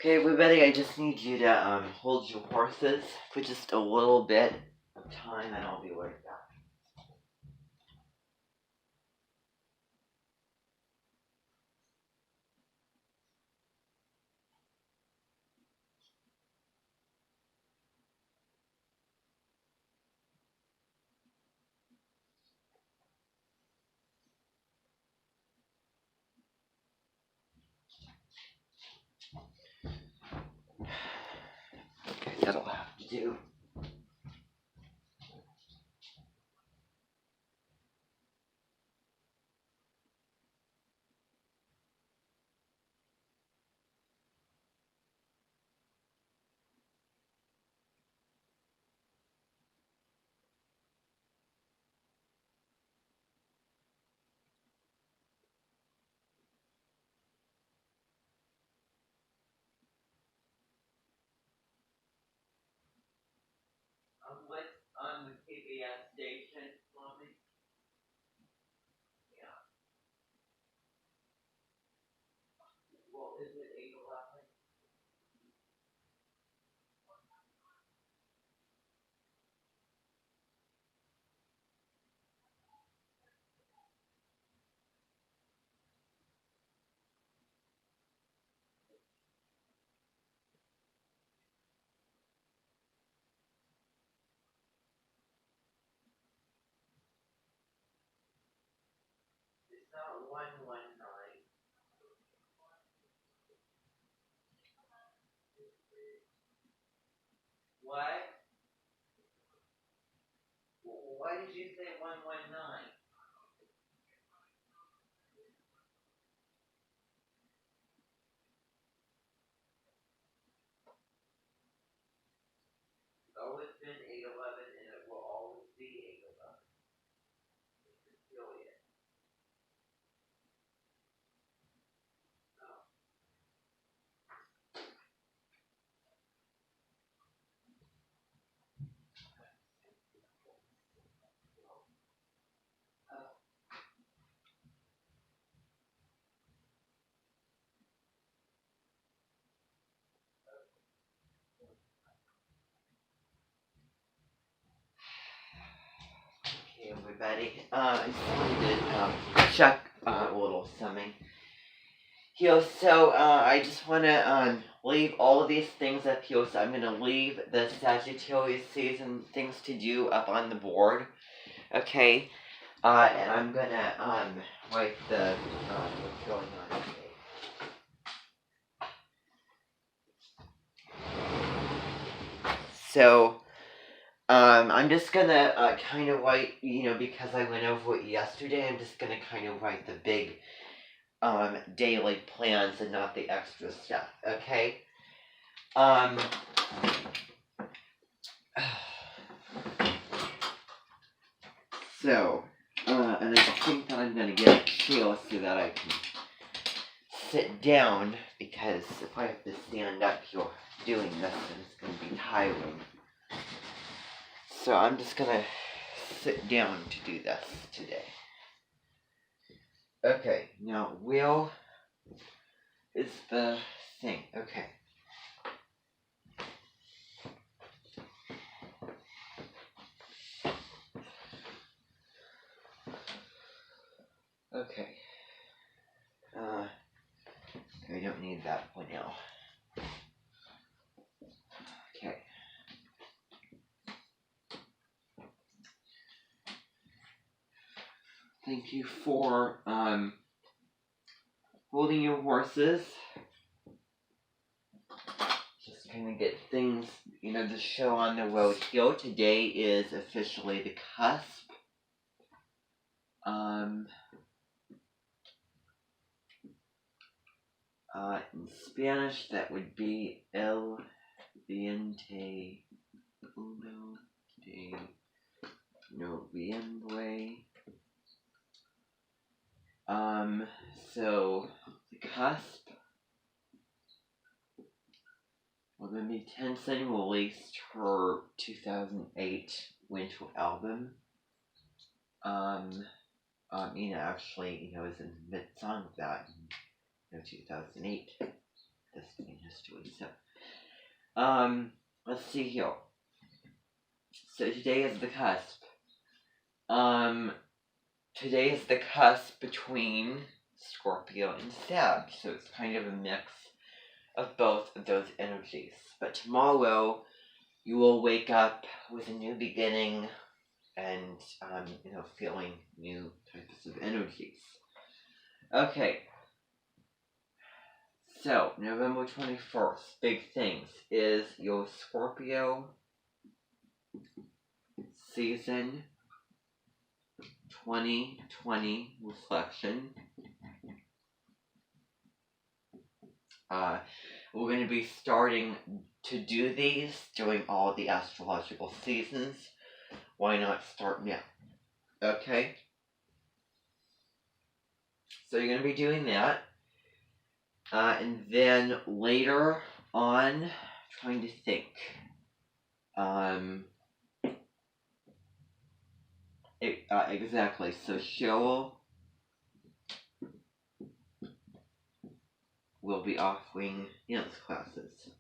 Okay, everybody, I just need you to hold your horses for just a little bit of time, and I'll be right back. Okay, that'll have to do. What's on the KBS station, Mommy? Yeah. Well, is it 8:11? It's not 119. What? Why did you say 119? It's always been 8:11, and it will always be 8:11. It's affiliate. Oh. Okay, everybody. I just wanted to check a little something here. So I just want to leave all of these things up here. So I'm going to leave the Sagittarius season things to do up on the board. Okay. And I'm going to write the what's going on today. So I'm just gonna kind of write, because I went over it yesterday, I'm just gonna kind of write the big daily plans and not the extra stuff, okay? So, and I think that I'm gonna get a chair so that I can sit down, because if I have to stand up here doing this, then it's gonna be tiring. So I'm just gonna sit down to do this today. Okay, now Will is the thing. Okay. Okay. I don't need that one now. Okay. Thank you for holding your horses. Just kind of get things, the show on the road here. Today is officially the cusp. In Spanish, that would be El Viente Uno de Noviembre. So the cusp. Well, the Mid-Tenson released her 2008 winter album. Actually, is in mid-song of that in 2008. This in history. So, let's see here. So today is the cusp. Today is the cusp between Scorpio and Sag, so it's kind of a mix of both of those energies. But tomorrow, you will wake up with a new beginning and, feeling new types of energies. Okay. So, November 21st, big things, is your Scorpio season 2020 reflection. We're going to be starting to do these during all the astrological seasons. Why not start now? Okay? So you're going to be doing that. And then later on, trying to think. Exactly. So Cheryl will be offering dance classes.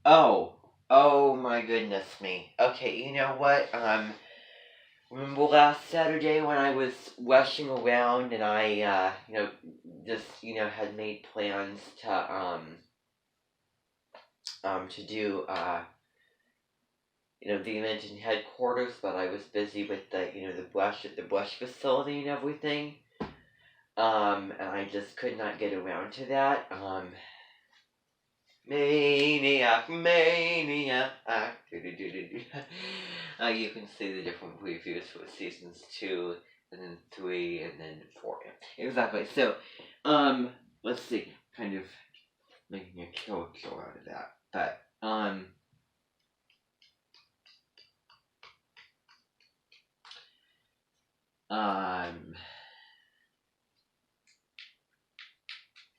Oh my goodness me. Okay, you know what? Remember last Saturday when I was rushing around and I, had made plans to do, the event in headquarters, but I was busy with the brush facility and everything. And I just could not get around to that. Maniac. You can see the different previews for seasons 2, and then 3, and then 4. Exactly. So, let's see. Kind of making a kill out of that. But,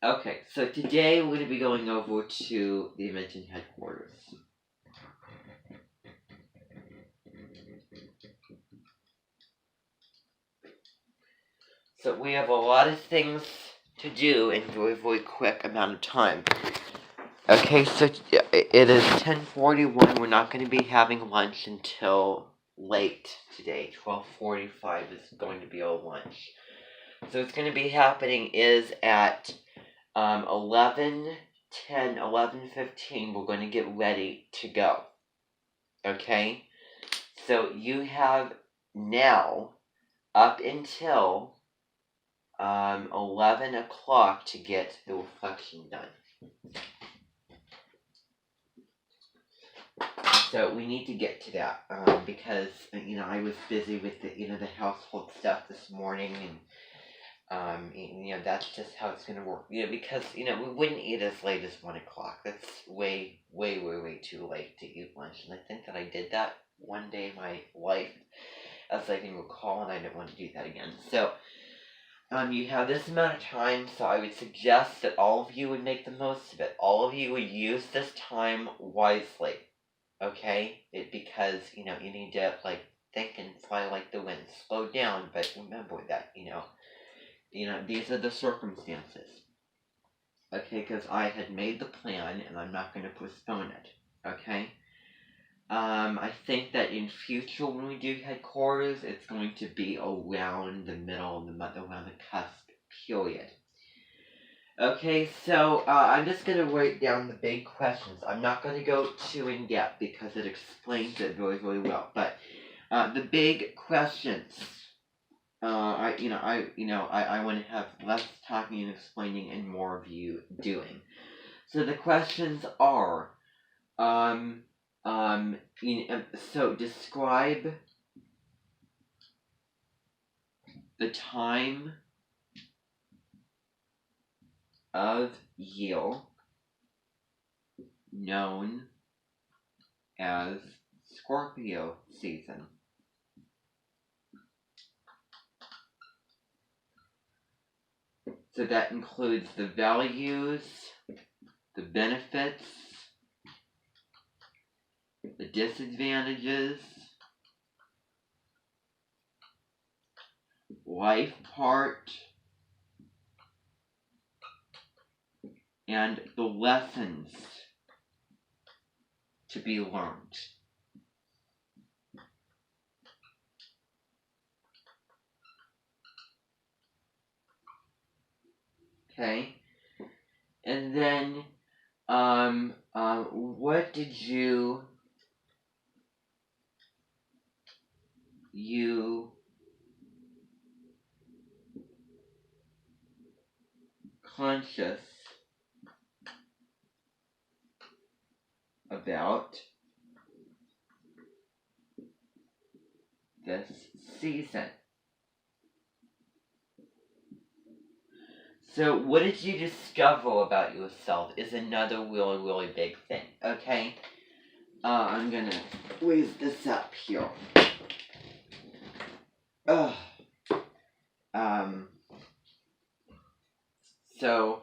okay, so today we're going to be going over to the Invention headquarters. So we have a lot of things to do in a very, very quick amount of time. Okay, so it is 10:41. We're not going to be having lunch until late today. 12:45 is going to be our lunch. So what's going to be happening is at 11:10, 11:15, we're going to get ready to go. Okay? So you have now up until 11 o'clock to get the reflection done. So we need to get to that because I was busy with the household stuff this morning, and that's just how it's gonna work. Because we wouldn't eat as late as 1 o'clock. That's way too late to eat lunch. And I think that I did that one day in my life, as I can recall, and I didn't want to do that again. So you have this amount of time, so I would suggest that all of you would make the most of it. All of you would use this time wisely. Okay? Because, you need to, like, think and fly like the wind. Slow down, but remember that, these are the circumstances. Okay, because I had made the plan and I'm not going to postpone it. Okay? I think that in future when we do headquarters, it's going to be around the middle of the month, around the cusp period. Okay, so I'm just going to write down the big questions. I'm not going to go too in depth because it explains it very, very well. But the big questions, I want to have less talking and explaining and more of you doing. So the questions are, so describe the time of year known as Scorpio season. So that includes the values, the benefits, the disadvantages, life part, and the lessons to be learned. Okay? And then, what did you conscious about this season? So, what did you discover about yourself is another really, really big thing, okay? I'm gonna raise this up here. Ugh. So,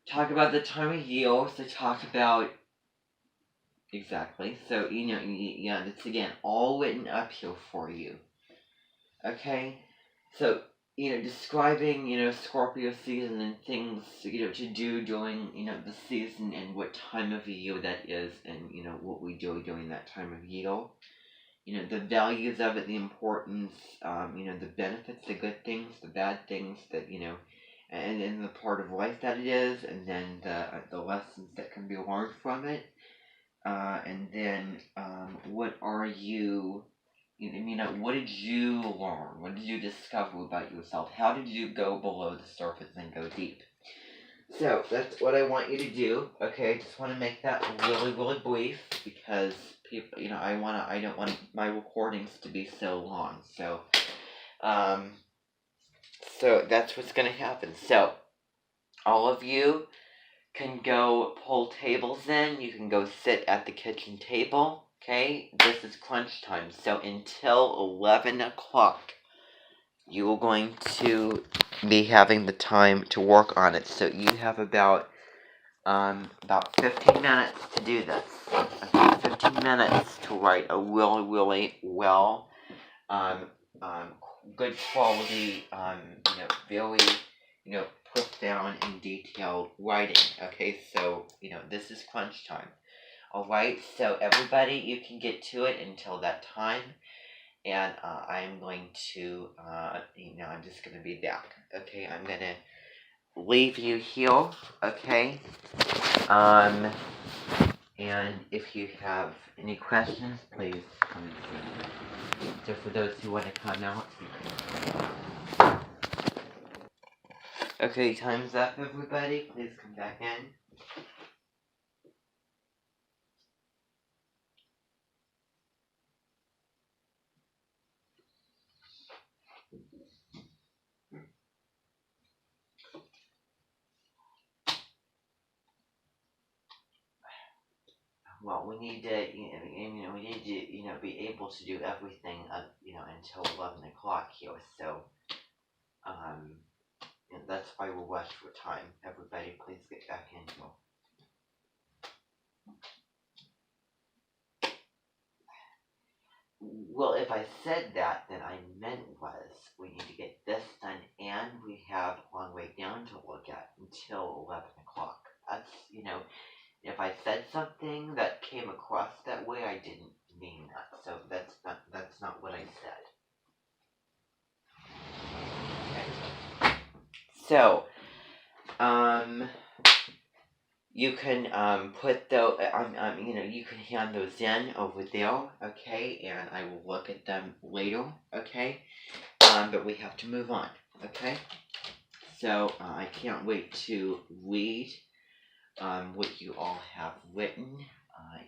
talk about the time of year, so talk about, exactly, so, it's again all written up here for you, okay? So, describing, Scorpio season and things, to do during, the season and what time of year that is and, what we do during that time of year. The values of it, the importance, the benefits, the good things, the bad things that, and the part of life that it is, and then the lessons that can be learned from it. And then, what are you, what did you learn? What did you discover about yourself? How did you go below the surface and go deep? So, that's what I want you to do, okay? I just want to make that really, really brief, because people, I don't want my recordings to be so long, so that's what's gonna happen. So, all of you can go pull tables in, you can go sit at the kitchen table, okay? This is crunch time, so until 11 o'clock, you are going to be having the time to work on it, so you have about 15 minutes to do this. 15 minutes to write a really, really well, good quality, very, put down and detailed writing. Okay, so, this is crunch time. Alright, so everybody, you can get to it until that time. And I'm going to, I'm just going to be back. Okay, I'm going to leave you here. Okay. And if you have any questions, please come and see me. So for those who want to come out, you can. Okay, time's up, everybody. Please come back in. Well, we need to, we need to, be able to do everything, until 11 o'clock here. So, and that's why we're rushed for time. Everybody, please get back in here. Well, if I said that, then I meant was we need to get this done, and we have a long way down to look at until 11 o'clock. That's, if I said something that came across that way, I didn't mean that. So that's not what I said. Okay. So, um, you can put those. You can hand those in over there, okay? And I will look at them later, okay? But we have to move on, okay? So I can't wait to read what you all have written,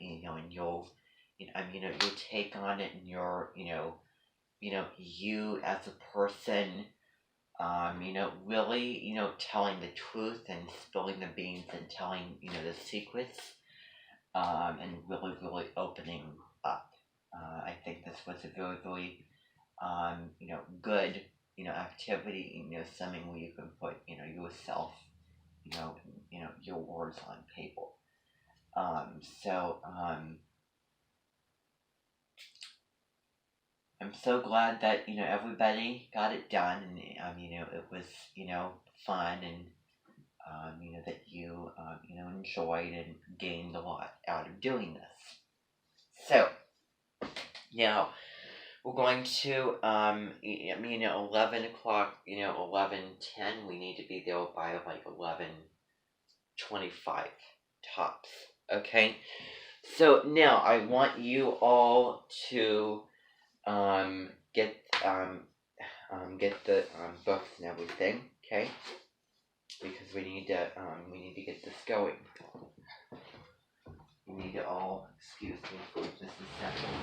and your take on it, and you as a person, really, telling the truth and spilling the beans and telling, the secrets, and really, really opening up. I think this was a very, very, good, activity, something where you can put, yourself, your words on paper. So, I'm so glad that, everybody got it done, and, it was, fun, and, that you, enjoyed and gained a lot out of doing this. So, now, we're going to, 11 o'clock, 11:10, we need to be there by like 11:25 tops, okay? So, now, I want you all to, get, get the, books and everything, okay? Because we need to get this going. You need to all excuse me for just a second.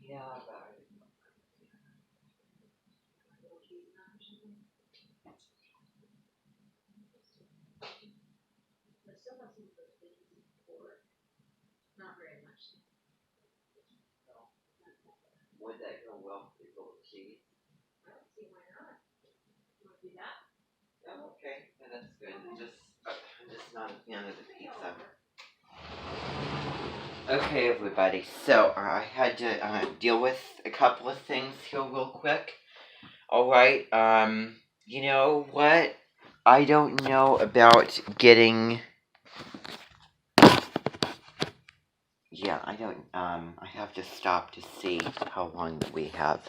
Yeah, but would that go well with the little cheese? Oh, okay, yeah, that's good. I'm just not a fan of the pizza. Okay, everybody. So I had to deal with a couple of things here real quick. All right. You know what? I don't know about getting. Yeah, I don't. I have to stop to see how long we have.